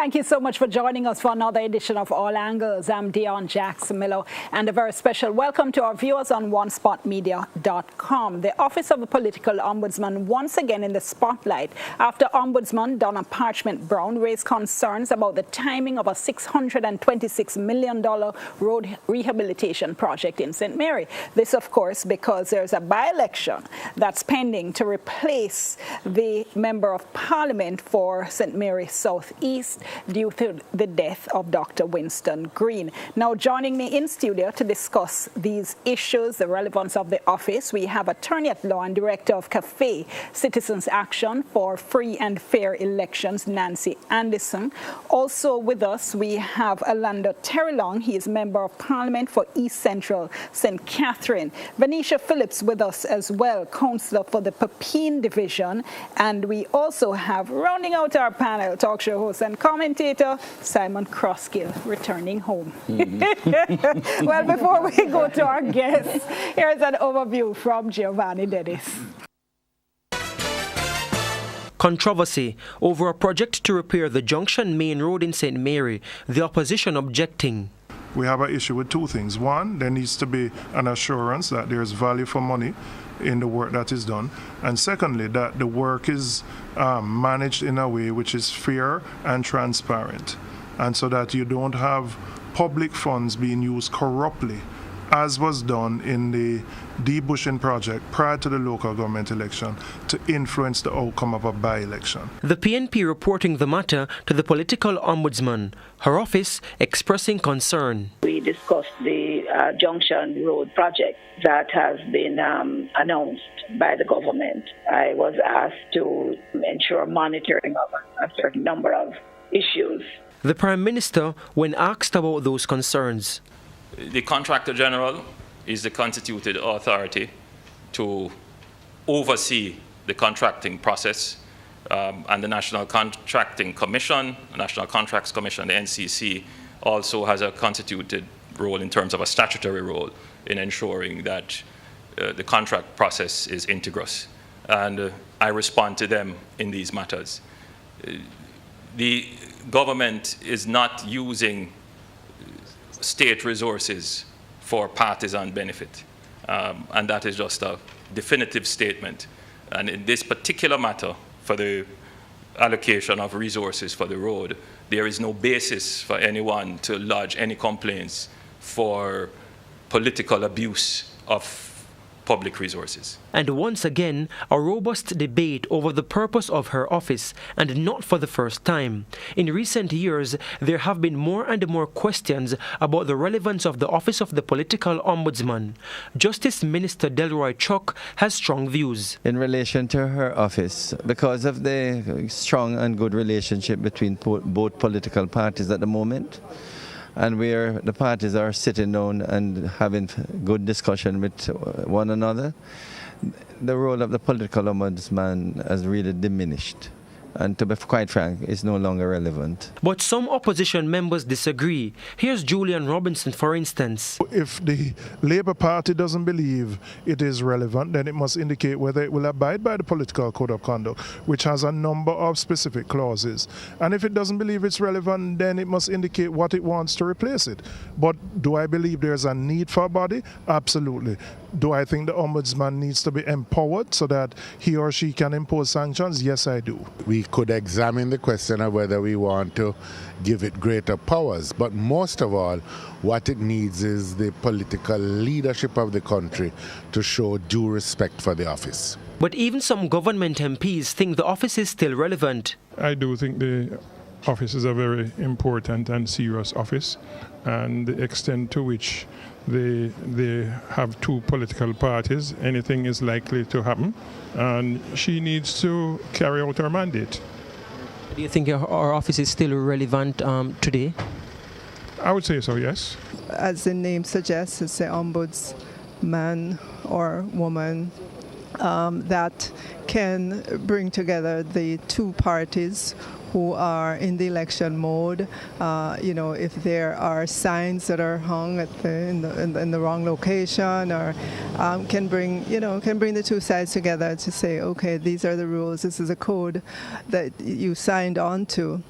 Thank you so much for joining us for another edition of All Angles. I'm DIONNE Jackson Miller, and a very special welcome to our viewers on OneSpotMedia.com. The Office of the Political Ombudsman once again in the spotlight after Ombudsman Donna Parchment-Brown raised concerns about the timing of a $626 million road rehabilitation project in St. Mary. This, of course, because there's a by-election that's pending to replace the Member of Parliament for St. Mary Southeast due to the death of Dr. Winston Green. Now, joining me in studio to discuss these issues, the relevance of the office, we have Attorney at Law and Director of CAFE, Citizens Action for Free and Fair Elections, Nancy Anderson. Also with us, we have Alando Terrelong. He is Member of Parliament for East Central St. Catherine. Venetia Phillips with us as well, Councillor for the Pepin Division. And we also have, rounding out our panel, talk show host and commentator Simon CROSSKILL, returning home. Well, before we go to our guests, here's an overview from Giovanni Dennis. Controversy over a project to repair the Junction Main Road in St. Mary, the opposition objecting. We have an issue with two things. One, there needs to be an assurance that there's value for money in the work that is done, and secondly, that the work is managed in a way which is fair and transparent, and so that you don't have public funds being used corruptly, as was done in the debushing project prior to the local government election to influence the outcome of a by-election. The PNP reporting the matter to the political ombudsman, her office expressing concern. We discussed the Junction Road project that has been announced by the government. I was asked to ensure monitoring of a certain number of issues. The Prime Minister, when asked about those concerns. The Contractor General is the constituted authority to oversee the contracting process, and the National Contracting Commission, the National Contracts Commission, the NCC, also has a constituted role in terms of a statutory role in ensuring that the contract process is integrous. And I respond to them in these matters. The government is not using state resources for partisan benefit, and that is just a definitive statement. And in this particular matter, for the allocation of resources for the road, there is no basis for anyone to lodge any complaints for political abuse of public resources. And once again, a robust debate over the purpose of her office, and not for the first time. In recent years, there have been more and more questions about the relevance of the Office of the Political Ombudsman. Justice Minister DELROY has strong views. In relation to her office, because of the strong and good relationship between both political parties at the moment, and where the parties are sitting down and having good discussion with one another, the role of the political ombudsman has really diminished. And to be quite frank, it's no longer relevant. But some opposition members disagree. Here's Julian Robinson, for instance. If the Labour Party doesn't believe it is relevant, then it must indicate whether it will abide by the Political Code of Conduct, which has a number of specific clauses. And if it doesn't believe it's relevant, then it must indicate what it wants to replace it. But do I believe there's a need for a body? Absolutely. Do I think the Ombudsman needs to be empowered so that he or she can impose sanctions? Yes, I do. We could examine the question of whether we want to give it greater powers, but most of all, what it needs is the political leadership of the country to show due respect for the office. But even some government MPs think the office is still relevant. I do think the office is a very important and serious office, and the extent to which they have two political parties, anything is likely to happen, and she needs to carry out her mandate. Do you think our office is still relevant today? I would say so, yes. As the name suggests, it's the ombudsman or woman that can bring together the two parties who are in the election mode. If there are signs that are hung in the wrong location, or can bring the two sides together to say, okay, these are the rules. This is a code that you signed on to.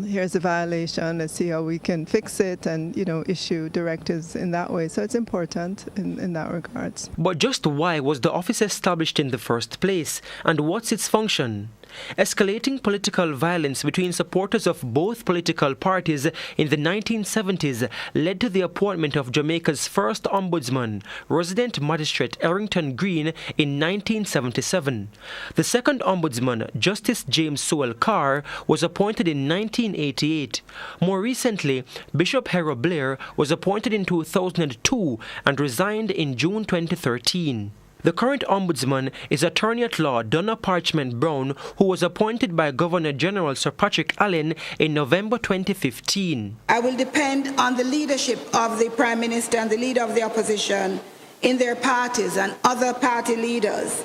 here's a violation, let's see how we can fix it and, issue directives in that way. So it's important in that regards. But just why was the office established in the first place, and what's its function? Escalating political violence between supporters of both political parties in the 1970s led to the appointment of Jamaica's first ombudsman, resident magistrate Errington Green, in 1977. The second ombudsman, Justice James Sewell Carr, was appointed in 1988. More recently, Bishop Hero Blair was appointed in 2002 and resigned in June 2013. The current ombudsman is Attorney-at-Law Donna Parchment-Brown, who was appointed by Governor-General Sir Patrick Allen in November 2015. I will depend on the leadership of the Prime Minister and the leader of the opposition in their parties and other party leaders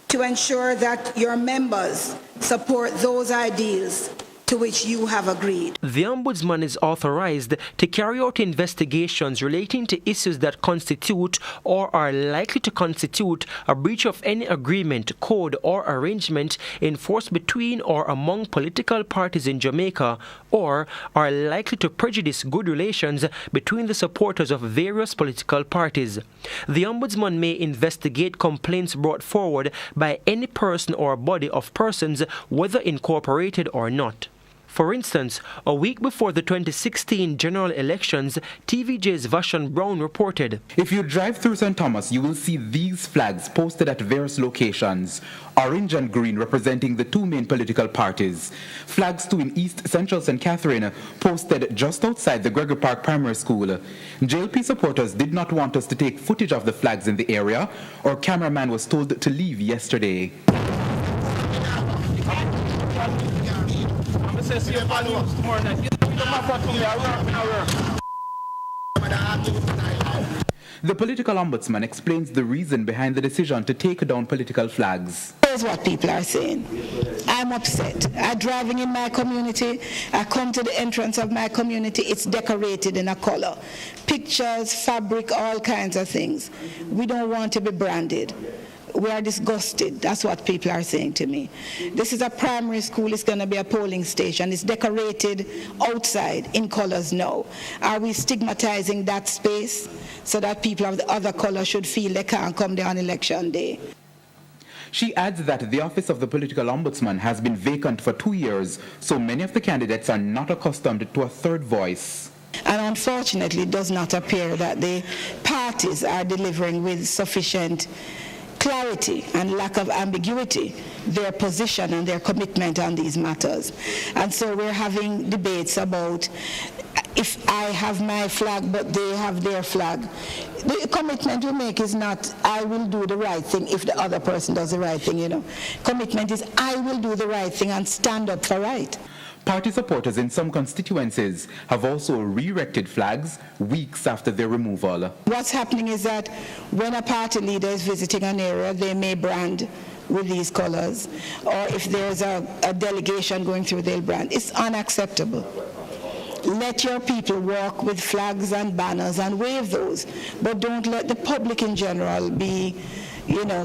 to ensure that your members support those ideals to which you have agreed. The Ombudsman is authorized to carry out investigations relating to issues that constitute or are likely to constitute a breach of any agreement, code, or arrangement enforced between or among political parties in Jamaica, or are likely to prejudice good relations between the supporters of various political parties. The Ombudsman may investigate complaints brought forward by any person or body of persons, whether incorporated or not. For instance, a week before the 2016 general elections, TVJ's VASHAN Brown reported, "If you drive through St. Thomas, you will see these flags posted at various locations, orange and green representing the two main political parties. Flags too in East Central St. Catherine posted just outside the Gregory Park Primary School. JLP supporters did not want us to take footage of the flags in the area. Our cameraman was told to leave yesterday." The political ombudsman explains the reason behind the decision to take down political flags. Here's what people are saying. I'm upset. I'm driving in my community. I come to the entrance of my community. It's decorated in a color. Pictures, fabric, all kinds of things. We don't want to be branded. We are disgusted. That's what people are saying to me. This is a primary school. It's going to be a polling station. It's decorated outside in colors now. Are we stigmatizing that space so that people of the other color should feel they can't come there on election day? She adds that the office of the political ombudsman has been vacant for 2 years, so many of the candidates are not accustomed to a third voice. And unfortunately, it does not appear that the parties are delivering with sufficient clarity and lack of ambiguity their position and their commitment on these matters. And so we're having debates about if I have my flag but they have their flag. The commitment we make is not I will do the right thing if the other person does the right thing, Commitment is I will do the right thing and stand up for right. Party supporters in some constituencies have also re-erected flags weeks after their removal. What's happening is that when a party leader is visiting an area, they may brand with these colors, or if there's a delegation going through, they'll brand. It's unacceptable. Let your people walk with flags and banners and wave those, but don't let the public in general be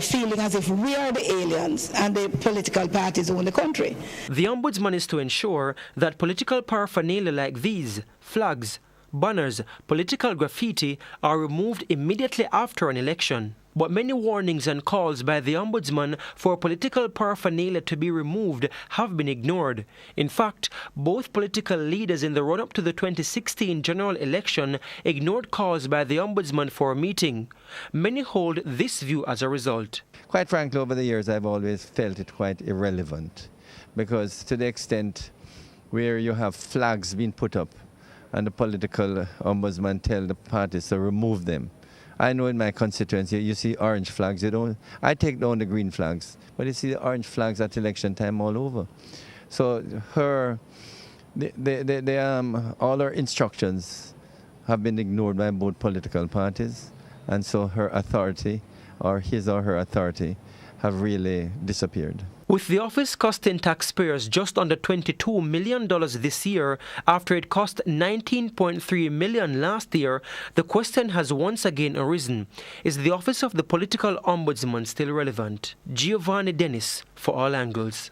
feeling as if we are the aliens and the political parties own the country. The Ombudsman is to ensure that political paraphernalia like these, flags, banners, political graffiti, are removed immediately after an election. But many warnings and calls by the Ombudsman for political paraphernalia to be removed have been ignored. In fact, both political leaders in the run-up to the 2016 general election ignored calls by the Ombudsman for a meeting. Many hold this view as a result. Quite frankly, over the years, I've always felt it quite irrelevant, because to the extent where you have flags being put up and the political ombudsman tell the parties to remove them. I know in my constituency, you see orange flags. I take down the green flags, but you see the orange flags at election time all over. So all her instructions have been ignored by both political parties, and so her authority, or his or her authority, have really disappeared. With the office costing taxpayers just under $22 million this year, after it cost $19.3 million last year, the question has once again arisen. Is the office of the political ombudsman still relevant? Giovanni Dennis for All Angles.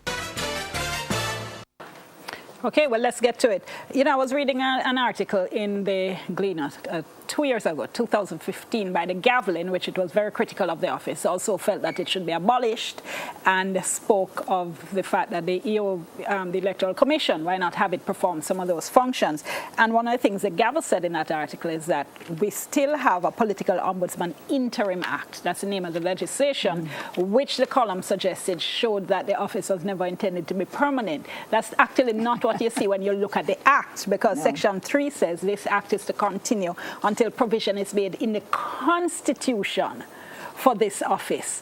Okay, well, let's get to it. You know, I was reading an article in the Gleaner 2 years ago, 2015, by the Gavel, in which it was very critical of the office, also felt that it should be abolished, and spoke of the fact that the the Electoral Commission, why not have it perform some of those functions? And one of the things the Gavel said in that article is that we still have a Political Ombudsman Interim Act, that's the name of the legislation, which the column suggested showed that the office was never intended to be permanent. That's actually not what you see when you look at the Act, because Section 3 says this Act is to continue until provision is made in the Constitution for this office.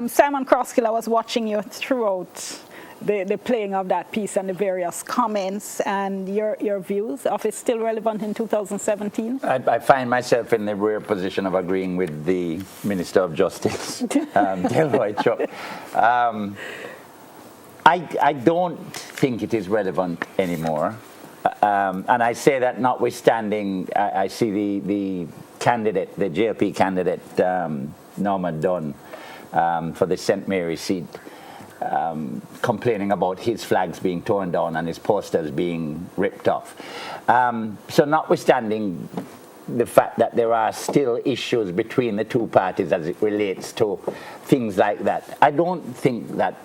Simon CROSSKILL, I was watching you throughout the playing of that piece and the various comments and your views. The office still relevant in 2017? I find myself in the rare position of agreeing with the Minister of Justice, DELROY. I don't think it is relevant anymore. And I say that notwithstanding, I see the candidate, the JLP candidate, Norman Dunn, for the St. Mary seat, complaining about his flags being torn down and his posters being ripped off. So notwithstanding the fact that there are still issues between the two parties as it relates to things like that, I don't think that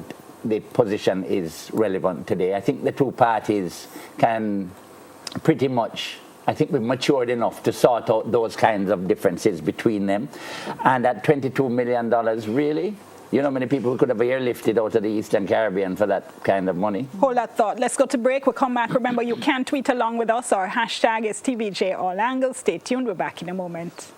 the position is relevant today. I think the two parties can pretty much, I think we've matured enough to sort out those kinds of differences between them. And at $22 million, really? You know how many people could have airlifted out of the Eastern Caribbean for that kind of money? Hold that thought. Let's go to break. We'll come back. Remember, you can tweet along with us. Our hashtag is TVJ All Angles. Stay tuned. We're back in a moment.